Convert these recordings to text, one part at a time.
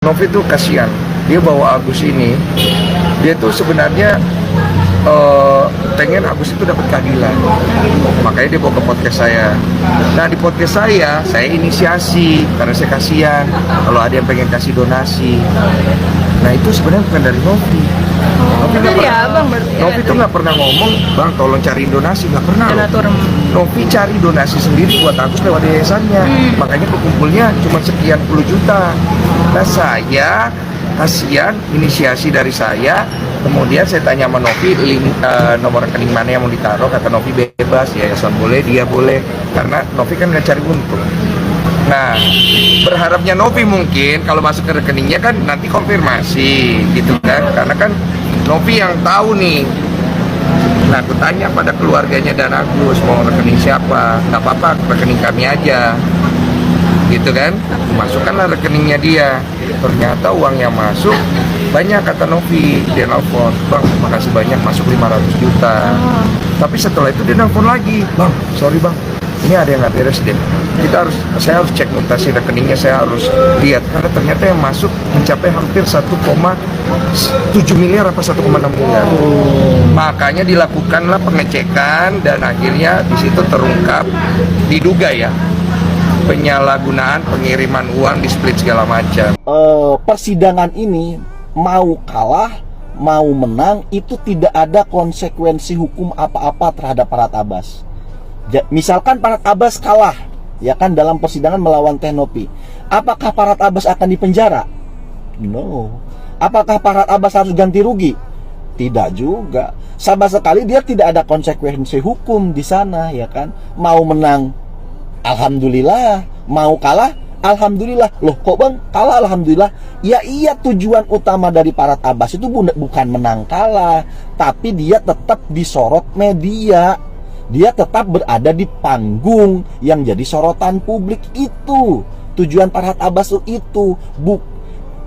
Novi tuh kasihan, dia bawa Agus ini, dia tuh sebenarnya pengen Agus itu dapat keadilan, makanya dia bawa ke podcast saya. Nah di podcast saya inisiasi karena saya kasihan kalau ada yang pengen kasih donasi. Nah itu sebenarnya bukan dari Novi. Novi Dari abang berarti. Novi tuh nggak pernah ngomong, bang tolong cariin donasi, nggak pernah. Donatur. Novi cari donasi sendiri buat Agus lewat yayasannya, makanya kekumpulnya cuma sekian puluh juta. Nah saya kasihan, inisiasi dari saya. Kemudian saya tanya sama Novi, nomor rekening mana yang mau ditaruh. Kata Novi bebas, yayasan boleh, dia boleh, karena Novi kan nggak cari untung. Nah, berharapnya Novi mungkin kalau masuk ke rekeningnya kan nanti konfirmasi gitu kan, karena kan Novi yang tahu nih. Nah, aku tanya pada keluarganya dan Agus mau rekening siapa, nggak apa-apa rekening kami aja, gitu kan. Masukkanlah rekeningnya dia. Ternyata uang yang masuk banyak, kata Novi. Dia nelfon, bang makasih banyak masuk 500 juta. Tapi setelah itu dia nelfon lagi, bang sorry bang, ini ada yang nggak beres deh. Saya harus cek mutasi rekeningnya, saya harus lihat karena ternyata yang masuk mencapai hampir 1,7 miliar apa 1,6 miliar. Makanya dilakukanlah pengecekan dan akhirnya di situ terungkap, diduga ya, penyalahgunaan pengiriman uang di split segala macam. Persidangan ini mau kalah mau menang itu tidak ada konsekuensi hukum apa-apa terhadap Farhad Abbas. Misalkan Farhad Abbas kalah, ya kan, dalam persidangan melawan Teknopi, apakah Farhad Abbas akan dipenjara? No. Apakah Farhad Abbas harus ganti rugi? Tidak juga. Sama sekali dia tidak ada konsekuensi hukum di sana, ya kan. Mau menang, alhamdulillah. Mau kalah, alhamdulillah. Loh kok bang kalah alhamdulillah? Ya iya, tujuan utama dari Farhad Abbas itu bukan menang kalah, tapi dia tetap disorot media. Dia tetap berada di panggung yang jadi sorotan publik. Itu tujuan Farhad Abbas itu.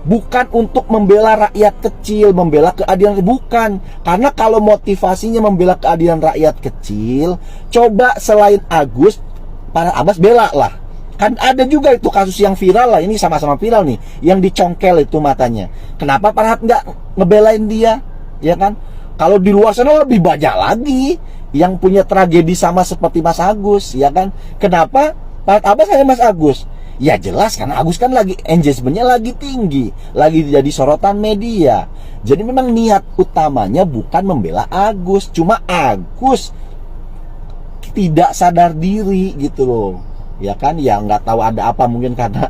Bukan untuk membela rakyat kecil, membela keadilan, bukan. Karena kalau motivasinya membela keadilan rakyat kecil, coba selain Agus, Farhad Abbas bela lah. Kan ada juga itu kasus yang viral lah, ini sama-sama viral nih, yang dicongkel itu matanya. Kenapa Farhad nggak ngebelain dia, ya kan? Kalau di luar sana lebih banyak lagi yang punya tragedi sama seperti Mas Agus, ya kan? Kenapa Farhad Abbas hanya Mas Agus? Ya jelas karena Agus kan lagi engagementnya lagi tinggi, lagi jadi sorotan media. Jadi memang niat utamanya bukan membela Agus, cuma Agus tidak sadar diri gitu loh, ya kan? Ya nggak tahu ada apa, mungkin karena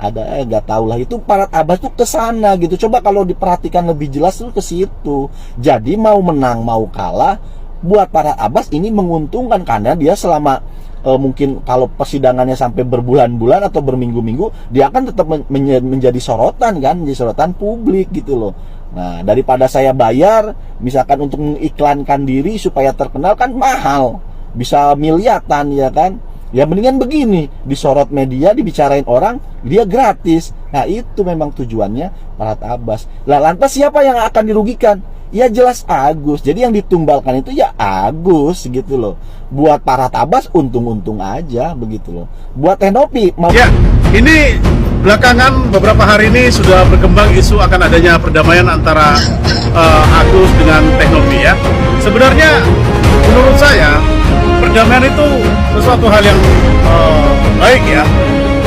ada nggak tahu lah. Itu Farhad Abbas tuh kesana gitu. Coba kalau diperhatikan lebih jelas tuh ke situ. Jadi mau menang mau kalah, buat Farhad Abbas ini menguntungkan karena dia selama mungkin kalau persidangannya sampai berbulan-bulan atau berminggu-minggu, dia akan tetap menjadi sorotan kan, menjadi sorotan publik gitu loh. Nah, daripada saya bayar misalkan untuk mengiklankan diri supaya terkenal kan mahal, bisa miliaran, ya kan. Ya mendingan begini, disorot media, dibicarain orang, dia gratis. Nah itu memang tujuannya Farhad Abbas. Lah lantas siapa yang akan dirugikan? Ya jelas Agus. Jadi yang ditumbalkan itu ya Agus gitu loh. Buat Farhad Abbas untung-untung aja begitu loh. Buat Teknopi ya, ini belakangan beberapa hari ini sudah berkembang isu akan adanya perdamaian antara Agus dengan Teknopi ya. Sebenarnya menurut saya perdamaian itu sesuatu hal yang baik ya.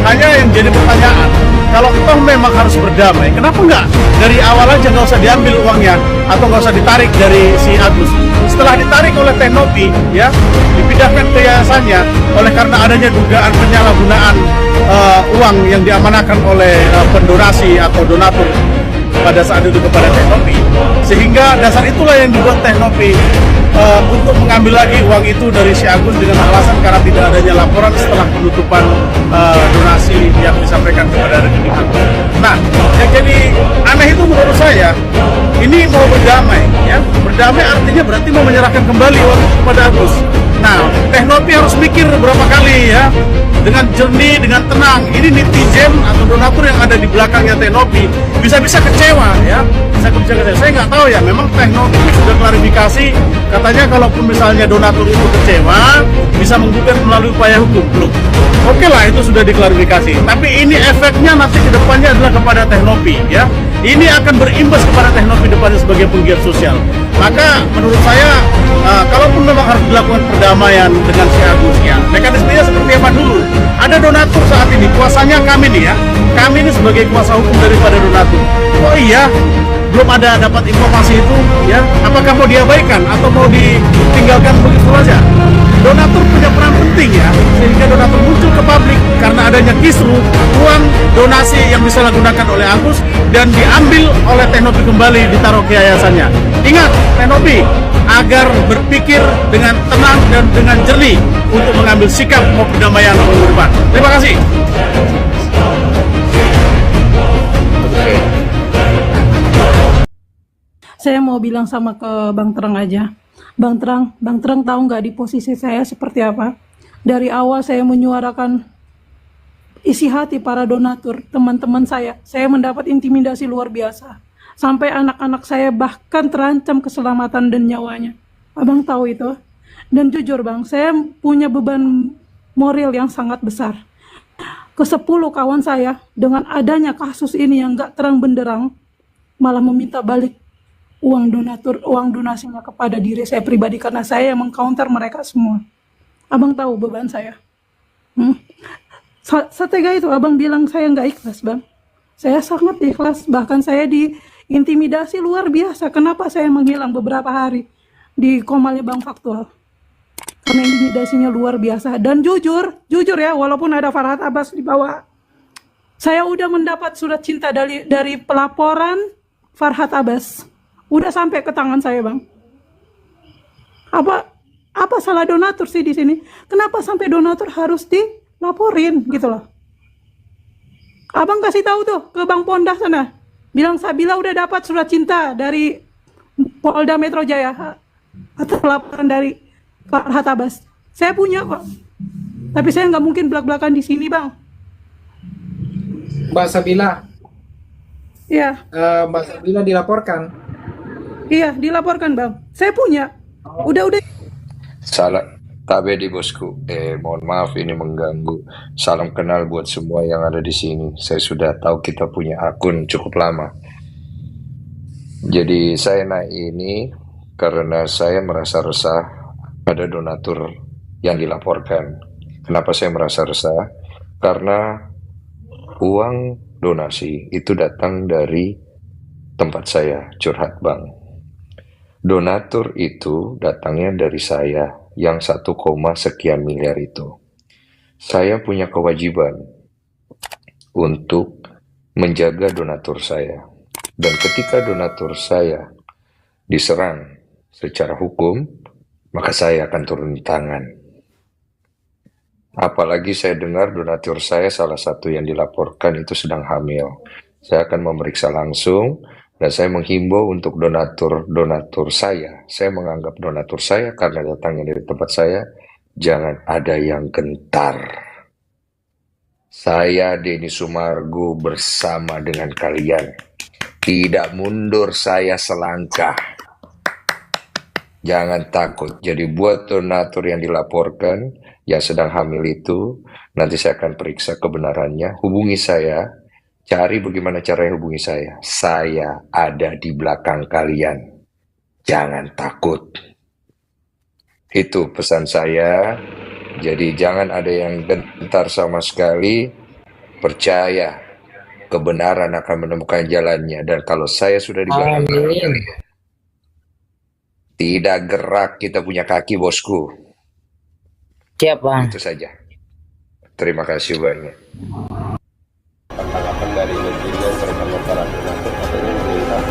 Hanya yang jadi pertanyaan, kalau toh memang harus berdamai, kenapa enggak dari awal aja nggak usah diambil uangnya atau nggak usah ditarik dari si Agus? Setelah ditarik oleh Teknopi ya, dipindahkan ke yayasannya oleh karena adanya dugaan penyalahgunaan uang yang diamanahkan oleh pendonasi atau donatur pada saat itu kepada Teknopi, sehingga dasar itulah yang dibuat Teknopi untuk mengambil lagi uang itu dari si Agus dengan alasan karena tidak adanya laporan setelah penutupan donasi yang disampaikan kepada rekening Agus. Nah, yang jadi aneh itu menurut saya, ini mau berdamai ya, berdamai artinya berarti mau menyerahkan kembali uang itu kepada Agus. Nah, Teknopi harus mikir beberapa kali ya, dengan jernih, dengan tenang. Ini netizen atau donatur yang ada di belakangnya Teknopi bisa-bisa kecewa ya, bisa kecewa. Saya nggak tahu ya, memang Teknopi sudah klarifikasi, katanya kalaupun misalnya donatur itu kecewa, bisa menggugat melalui upaya hukum. Belum. Oke lah, itu sudah diklarifikasi. Tapi ini efeknya nanti ke depannya adalah kepada Teknopi ya. Ini akan berimbas kepada Teknopi depannya sebagai penggiat sosial. Maka menurut saya, kalaupun memang harus dilakukan perdamaian dengan si Agus ya, mekanismenya seperti apa dulu? Ada donatur saat ini, kuasanya kami nih ya. Kami ini sebagai kuasa hukum daripada donatur. Oh iya, belum ada dapat informasi itu ya. Apakah mau diabaikan atau mau ditinggalkan begitu saja? Donatur punya peran penting ya, sehingga donatur muncul ke publik karena adanya kisru uang donasi yang disalahgunakan oleh Agus dan diambil oleh Teknopi kembali ditaruh ke yayasannya. Ingat Teknopi agar berpikir dengan tenang dan dengan jernih untuk mengambil sikap mau perdamaian minggu depan. Terima kasih. Saya mau bilang sama ke Bang Terang aja. Bang Terang tahu nggak di posisi saya seperti apa? Dari awal saya menyuarakan isi hati para donatur, teman-teman saya mendapat intimidasi luar biasa. Sampai anak-anak saya bahkan terancam keselamatan dan nyawanya. Abang tahu itu? Dan jujur Bang, saya punya beban moral yang sangat besar. Ke-10 kawan saya, dengan adanya kasus ini yang nggak terang benderang, malah meminta balik uang donatur, uang donasinya kepada diri saya pribadi karena saya yang mengcounter mereka semua. Abang tahu beban saya. Setega itu abang bilang saya nggak ikhlas Bang. Saya sangat ikhlas, bahkan saya diintimidasi luar biasa. Kenapa saya menghilang beberapa hari di Komalnya Bang Faktual? Karena intimidasinya luar biasa. Dan jujur ya, walaupun ada Farhat Abbas di bawah, saya udah mendapat surat cinta dari pelaporan Farhat Abbas. Udah sampai ke tangan saya Bang. Apa salah donatur sih di sini? Kenapa sampai donatur harus dilaporin gitu loh? Abang kasih tahu tuh ke Bang Pondah sana. Bilang Sabila udah dapat surat cinta dari Polda Metro Jaya atas pelaporan dari Farhat Abbas. Saya punya kok. Tapi saya nggak mungkin belak-belakan di sini Bang. Mbak Sabila. Iya. Mbak Sabila dilaporkan. Iya, dilaporkan Bang. Saya punya. Udah. Salah KBD bosku. Mohon maaf ini mengganggu. Salam kenal buat semua yang ada di sini. Saya sudah tahu kita punya akun cukup lama. Jadi saya naik ini karena saya merasa resah pada donatur yang dilaporkan. Kenapa saya merasa resah? Karena uang donasi itu datang dari tempat saya curhat Bang. Donatur itu datangnya dari saya yang 1, sekian miliar itu. Saya punya kewajiban untuk menjaga donatur saya. Dan ketika donatur saya diserang secara hukum, maka saya akan turun tangan. Apalagi saya dengar donatur saya salah satu yang dilaporkan itu sedang hamil. Saya akan memeriksa langsung. Dan saya menghimbau untuk donatur saya menganggap donatur saya karena datangnya dari tempat saya, jangan ada yang gentar. Saya Denny Sumargo bersama dengan kalian. Tidak mundur saya selangkah. Jangan takut. Jadi buat donatur yang dilaporkan, yang sedang hamil itu, nanti saya akan periksa kebenarannya. Hubungi saya. Cari bagaimana caranya hubungi saya. Saya ada di belakang kalian. Jangan takut. Itu pesan saya. Jadi jangan ada yang gentar sama sekali. Percaya. Kebenaran akan menemukan jalannya. Dan kalau saya sudah di belakang kalian, tidak gerak kita punya kaki bosku. Siap Bang. Itu saja. Terima kasih banyak. Tanggapan dari netizen terutama para donatur katanya melihat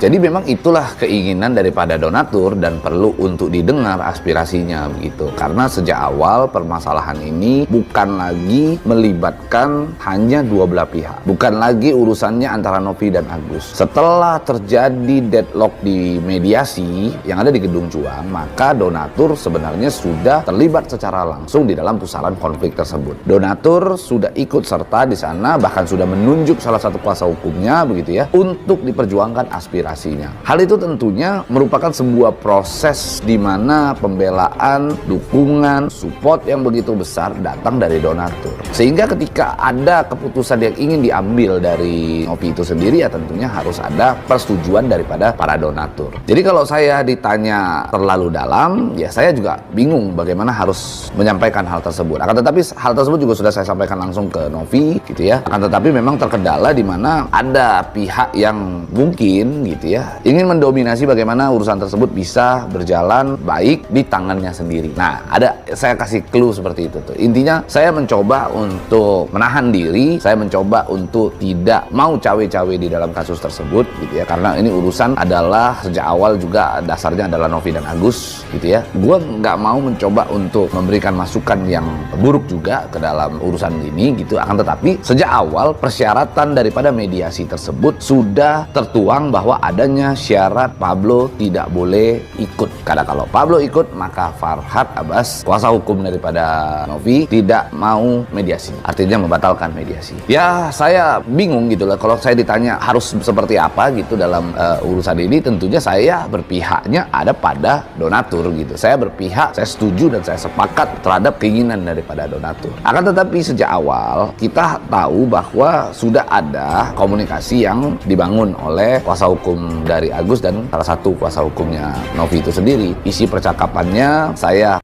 Jadi memang itulah keinginan daripada donatur dan perlu untuk didengar aspirasinya begitu. Karena sejak awal permasalahan ini bukan lagi melibatkan hanya dua belah pihak. Bukan lagi urusannya antara Novi dan Agus. Setelah terjadi deadlock di mediasi yang ada di Gedung Juang, maka donatur sebenarnya sudah terlibat secara langsung di dalam pusaran konflik tersebut. Donatur sudah ikut serta di sana, bahkan sudah menunjuk salah satu kuasa hukumnya begitu ya, untuk diperjuangkan aspirasinya. Hal itu tentunya merupakan sebuah proses di mana pembelaan, dukungan, support yang begitu besar datang dari donatur. Sehingga ketika ada keputusan yang ingin diambil dari Novi itu sendiri, ya tentunya harus ada persetujuan daripada para donatur. Jadi kalau saya ditanya terlalu dalam, ya saya juga bingung bagaimana harus menyampaikan hal tersebut. Akan tetapi hal tersebut juga sudah saya sampaikan langsung ke Novi gitu ya. Akan tetapi memang terkendala di mana ada pihak yang mungkin gitu ya ingin mendominasi bagaimana urusan tersebut bisa berjalan baik di tangannya sendiri. Nah, saya kasih clue seperti itu tuh. Intinya saya mencoba untuk menahan diri, saya mencoba untuk tidak mau cawe-cawe di dalam kasus tersebut gitu ya. Karena ini urusan adalah sejak awal juga dasarnya adalah Novi dan Agus gitu ya. Gua nggak mau mencoba untuk memberikan masukan yang buruk juga ke dalam urusan ini gitu. Akan tetapi sejak awal persyaratan daripada mediasi tersebut sudah tertuang bahwa adanya syarat Pablo tidak boleh ikut. Karena kalau Pablo ikut, maka Farhad Abbas, kuasa hukum daripada Novi, tidak mau mediasi. Artinya membatalkan mediasi. Ya, saya bingung gitu lah. Kalau saya ditanya harus seperti apa gitu dalam urusan ini, tentunya saya berpihaknya ada pada donatur gitu. Saya berpihak, saya setuju dan saya sepakat terhadap keinginan daripada donatur. Akan tetapi sejak awal kita tahu bahwa sudah ada komunikasi yang dibangun oleh kuasa hukum dari Agus dan salah satu kuasa hukumnya Novi itu sendiri. Isi percakapannya saya